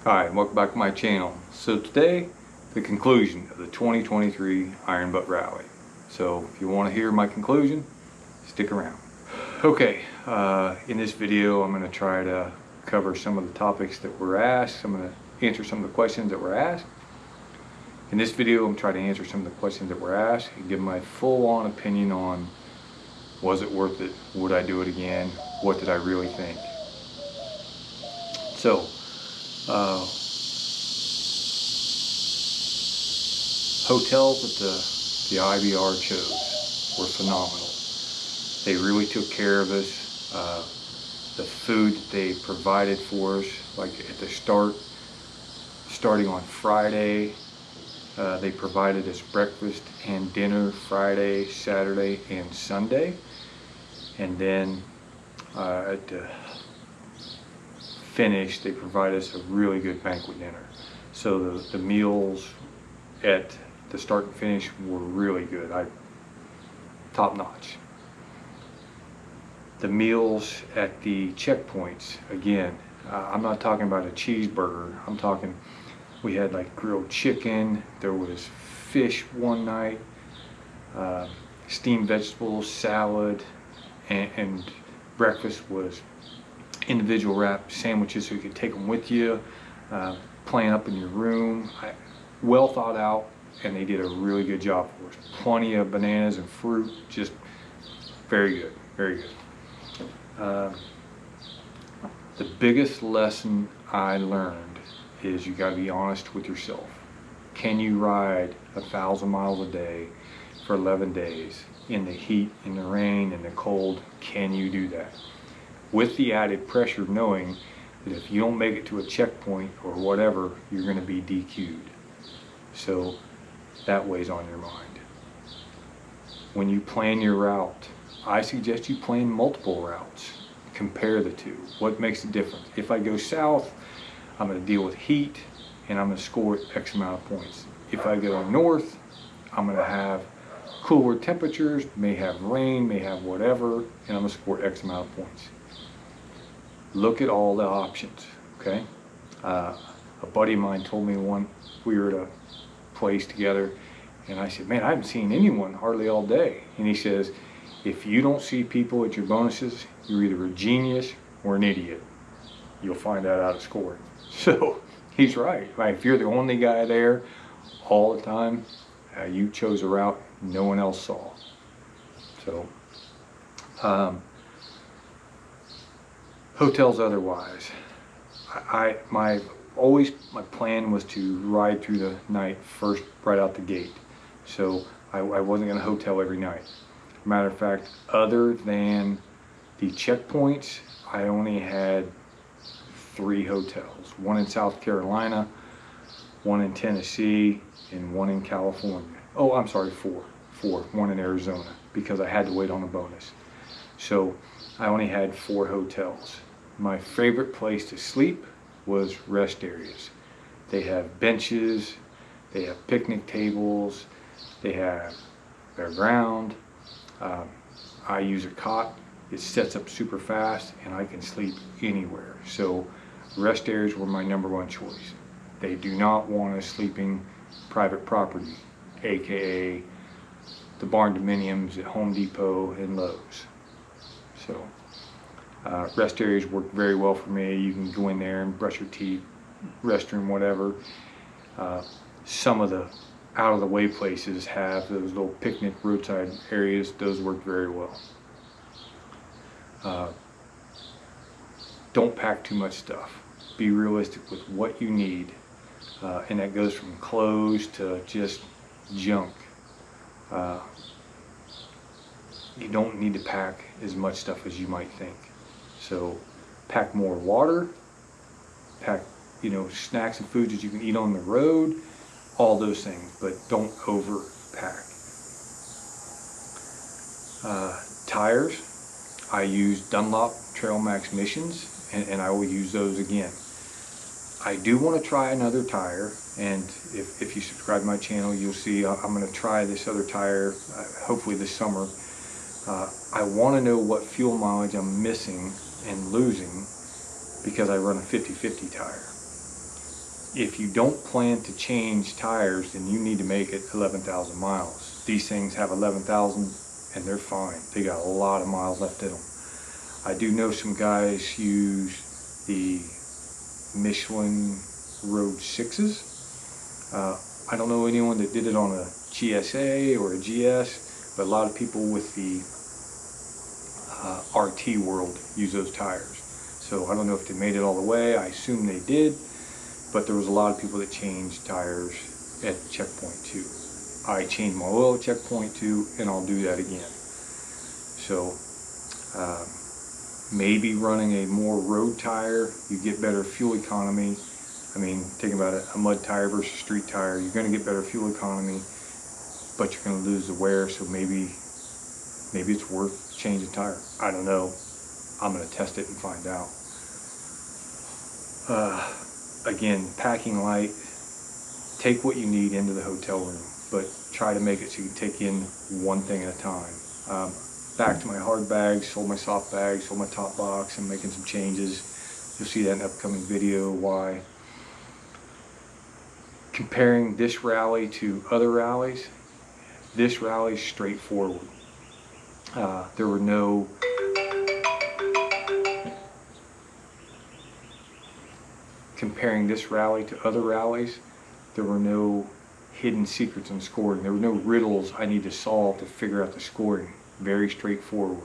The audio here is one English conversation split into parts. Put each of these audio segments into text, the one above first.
Hi, and welcome back to my channel. So today, the conclusion of the 2023 Iron Butt Rally. So if you want to hear my conclusion, stick around. Okay, in this video I'm going to try to cover some of the topics that were asked. I'm going to answer some of the questions that were asked. In this video I'm trying to answer some of the questions that were asked and give my full-on opinion on was it worth it, would I do it again, what did I really think. So, hotels that the IBR chose were phenomenal. They really took care of us. The food that they provided for us, like at the starting on Friday, they provided us breakfast and dinner Friday, Saturday, and Sunday. And then at the finish, they provide us a really good banquet dinner. So the meals at the start and finish were really good. Top notch. The meals at the checkpoints, again, I'm not talking about a cheeseburger. I'm talking, we had like grilled chicken, there was fish one night, steamed vegetables, salad, and breakfast was individual wrap sandwiches so you could take them with you, playing up in your room. Well thought out, and they did a really good job for us. Plenty of bananas and fruit, just very good, very good. The biggest lesson I learned is you got to be honest with yourself. Can you ride 1,000 miles a day for 11 days in the heat, in the rain, in the cold? Can you do that? With the added pressure of knowing that if you don't make it to a checkpoint or whatever, you're going to be DQ'd. So that weighs on your mind. When you plan your route, I suggest you plan multiple routes. Compare the two. What makes the difference? If I go south, I'm going to deal with heat and I'm going to score X amount of points. If I go north, I'm going to have cooler temperatures, may have rain, may have whatever, and I'm going to score X amount of points. Look at all the options, okay? A buddy of mine told me we were at a place together, and I said, man, I haven't seen anyone hardly all day. And he says, if you don't see people at your bonuses, you're either a genius or an idiot. You'll find that out of scoring. So he's right. If you're the only guy there all the time, you chose a route no one else saw. So hotels otherwise, my plan was to ride through the night first right out the gate. So I wasn't going to hotel every night. Matter of fact, other than the checkpoints, I only had 3 hotels. One in South Carolina, one in Tennessee, and one in California. Oh, I'm sorry, 4. One in Arizona, because I had to wait on a bonus. So I only had 4 hotels. My favorite place to sleep was rest areas. They have benches, they have picnic tables, they have bare ground. I use a cot. It sets up super fast and I can sleep anywhere. So rest areas were my #1 choice. They do not want us sleeping private property, aka the barn dominiums at Home Depot and Lowe's. So rest areas work very well for me. You can go in there and brush your teeth, restroom, whatever. Some of the out of the way places have those little picnic roadside areas. Those work very well. Don't pack too much stuff. Be realistic with what you need, and that goes from clothes to just junk. You don't need to pack as much stuff as you might think. So pack more water, pack snacks and foods that you can eat on the road, all those things, but don't overpack. Tires, I use Dunlop Trail Max Missions, and I will use those again. I do want to try another tire, and if you subscribe to my channel, you'll see I'm going to try this other tire, hopefully this summer. I want to know what fuel mileage I'm missing and losing because I run a 50/50 tire. if you don't plan to change tires, then you need to make it 11,000 miles. These things have 11,000 and they're fine. They got a lot of miles left in them. I do know some guys use the Michelin Road 6s. I don't know anyone that did it on a GSA or a GS, but a lot of people with the RT World use those tires. So I don't know if they made it all the way. I assume they did, but there was a lot of people that changed tires at checkpoint 2. I changed my oil at checkpoint 2, and I'll do that again. So maybe running a more road tire, you get better fuel economy. I mean, thinking about it, a mud tire versus street tire, you're going to get better fuel economy, but you're going to lose the wear. So maybe it's worth changing tire. I don't know. I'm going to test it and find out. Again, packing light. Take what you need into the hotel room, but try to make it so you can take in one thing at a time. Back to my hard bags, sold my soft bags, sold my top box. I'm making some changes. You'll see that in an upcoming video why. Comparing this rally to other rallies, this rally is straightforward. There were no comparing this rally to other rallies, there were no hidden secrets in scoring. There were no riddles I need to solve to figure out the scoring. Very straightforward.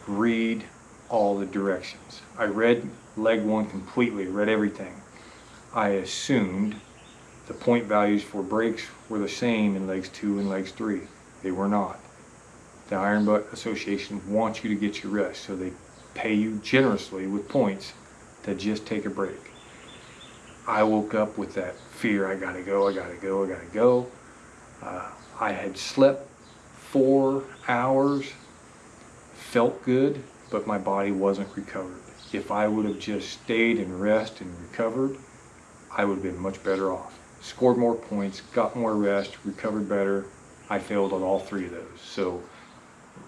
Read all the directions. I read leg 1 completely, read everything. I assumed the point values for brakes were the same in legs 2 and legs 3. They were not. The Iron Butt Association wants you to get your rest, so they pay you generously with points to just take a break. I woke up with that fear, I gotta go, I gotta go, I gotta go. I had slept 4 hours, felt good, but my body wasn't recovered. If I would have just stayed and rested and recovered, I would have been much better off. Scored more points, got more rest, recovered better. I failed on all 3 of those. So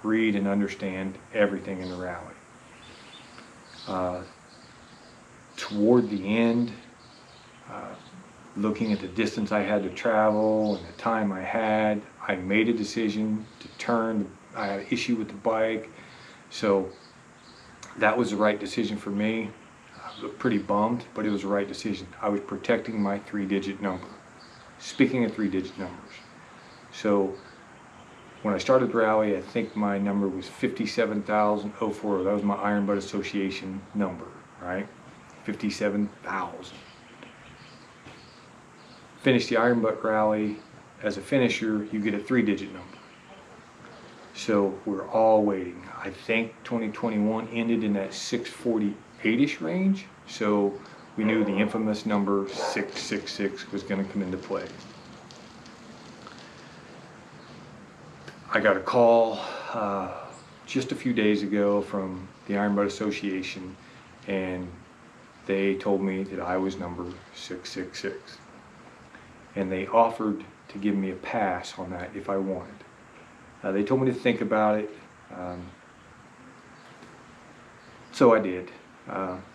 read and understand everything in the rally. Toward the end, looking at the distance I had to travel and the time I had, I made a decision to turn. I had an issue with the bike, so that was the right decision for me. I was pretty bummed, but it was the right decision. I was protecting my 3-digit number. Speaking of 3-digit numbers, so when I started the rally, I think my number was 57,040. That was my Iron Butt Association number, right? 57,000. Finish the Iron Butt rally. As a finisher, you get a 3-digit number. So we're all waiting. I think 2021 ended in that 648-ish range. So we knew the infamous number 666 was going to come into play. I got a call just a few days ago from the Iron Butt Association, and they told me that I was number 666. And they offered to give me a pass on that if I wanted. They told me to think about it, so I did.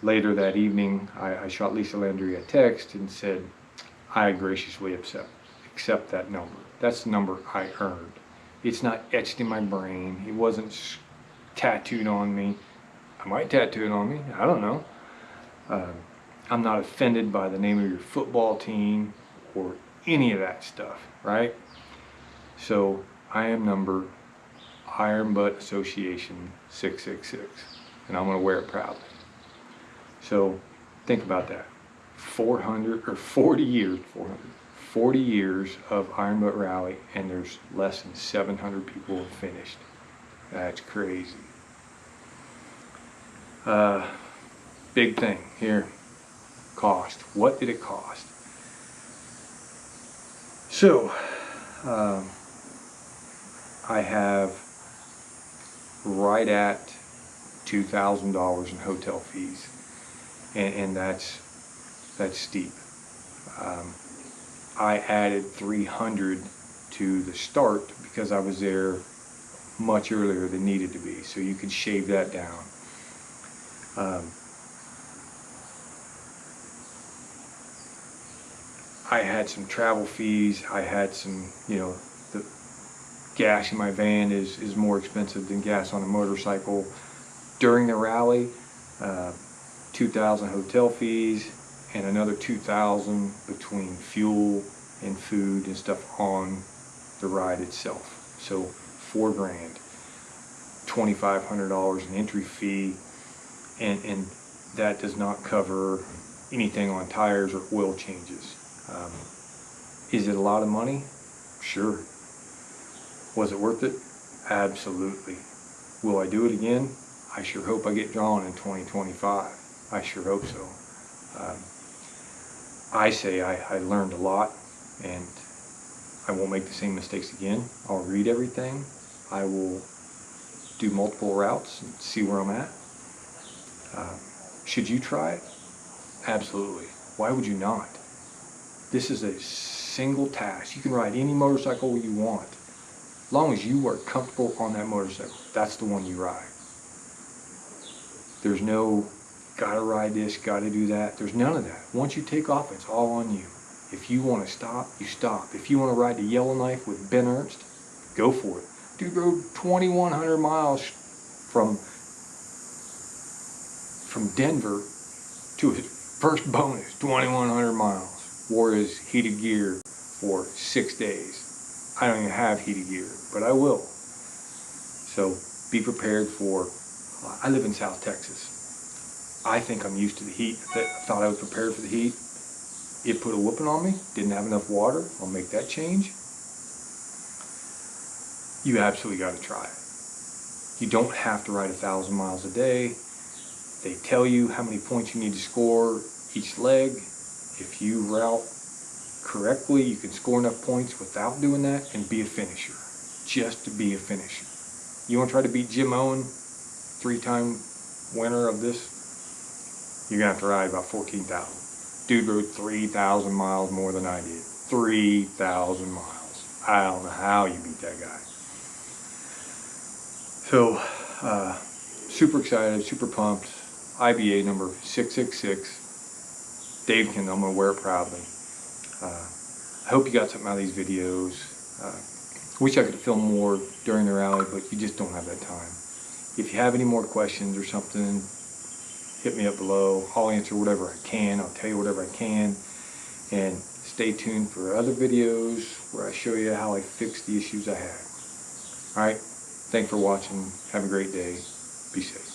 Later that evening, I shot Lisa Landry a text and said, I graciously accept that number. That's the number I earned. It's not etched in my brain. It wasn't tattooed on me. I might tattoo it on me. I don't know. I'm not offended by the name of your football team or any of that stuff, right? So I am number Iron Butt Association 666, and I'm going to wear it proudly. So think about that. 40 years of Iron Butt Rally, and there's less than 700 people have finished. That's crazy. Big thing here, cost. What did it cost? So, I have right at $2,000 in hotel fees, and that's steep. I added 300 to the start because I was there much earlier than needed to be, so you could shave that down. I had some travel fees, I had some, you know, the gas in my van is more expensive than gas on a motorcycle. During the rally, 2,000 hotel fees and another 2,000 between fuel and food and stuff on the ride itself. So $4 grand, $2,500 in entry fee, and that does not cover anything on tires or oil changes. Is it a lot of money? Sure. Was it worth it? Absolutely. Will I do it again? I sure hope I get drawn in 2025. I sure hope so. I say I learned a lot, and I won't make the same mistakes again. I'll read everything. I will do multiple routes and see where I'm at. Should you try it? Absolutely. Why would you not? This is a single task. You can ride any motorcycle you want. As long as you are comfortable on that motorcycle, that's the one you ride. There's no gotta ride this, gotta do that. There's none of that. Once you take off, it's all on you. If you want to stop, you stop. If you want to ride the Yellowknife with Ben Ernst, go for it. Dude rode 2,100 miles from Denver to his first bonus, 2,100 miles. Wore his heated gear for 6 days. I don't even have heated gear, but I will. So be prepared for, I live in South Texas. I think I'm used to the heat. I thought I was prepared for the heat. It put a whooping on me. Didn't have enough water. I'll make that change. You absolutely got to try it. You don't have to ride 1,000 miles a day. They tell you how many points you need to score each leg. If you route correctly, you can score enough points without doing that and be a finisher. Just to be a finisher. You want to try to beat Jim Owen, 3-time winner of this? You're going to have to ride about 14,000. Dude rode 3,000 miles more than I did. 3,000 miles. I don't know how you beat that guy. So, super excited, super pumped. IBA number 666. Dave can, I'm going to wear it proudly. I hope you got something out of these videos. Wish I could film more during the rally, but you just don't have that time. If you have any more questions or something, hit me up below. I'll answer whatever I can. I'll tell you whatever I can. And stay tuned for other videos where I show you how I fix the issues I had. Alright, thanks for watching. Have a great day. Be safe.